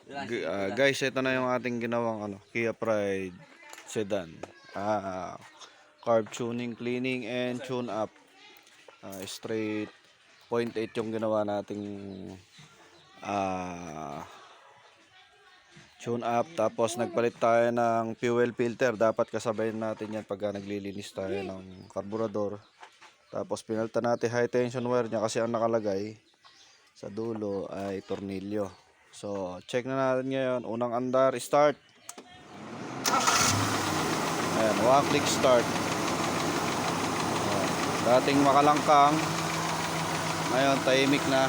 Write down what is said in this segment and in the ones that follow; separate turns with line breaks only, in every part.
Guys, ito na yung ating ginawang Kia Pride sedan. Carb tuning, cleaning, and tune up. Straight 0.8 yung ginawa nating tune up. Tapos nagpalit tayo ng fuel filter. Dapat kasabayin natin yan pagka naglilinis tayo ng karburador. Tapos pinalitan natin high tension wire niya kasi ang nakalagay sa dulo ay tornilyo. So, check na natin ngayon. Unang andar, start. Ayan, one-click start. Ayan. Dating makalangkang. Ngayon, tahimik na.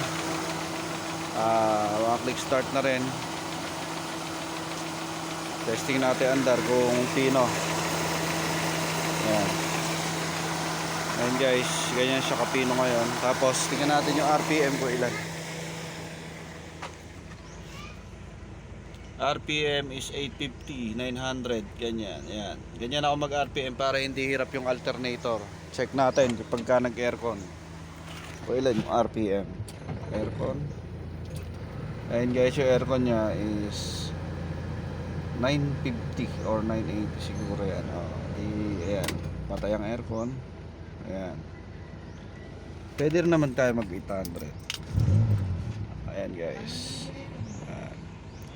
One-click start na rin. Testing natin andar kung pino. Ayan. Ayan guys, ganyan siya kapino ngayon. Tapos, tingnan natin yung RPM ko ilan. RPM is 850, 900, ganyan. Ayan. Ganyan ako mag-RPM para hindi hirap yung alternator. Check natin pagka nag-aircon. O ilan yung RPM. Aircon. Ayan guys, yung aircon nya is 950 or 980 siguro yan. Ayan. Patay ang aircon. Ayan. Pwede rin naman tayo mag-800. Ayan guys.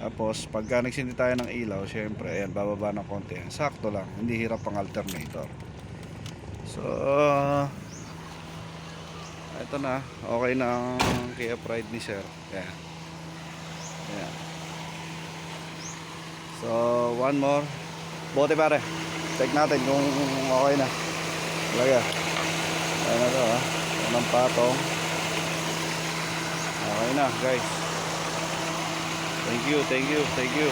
Tapos pagka nagsindi tayo ng ilaw, syempre ayan, bababa ng konti. Sakto lang, hindi hirap ang alternator. So ito na, okay na ang Kia Pride ni Sir. Ayan. Ayan. So one more. Bote pare. Check natin kung okay na. Talaga. Ayan na to ha. Unang patong. Okay na guys. Thank you.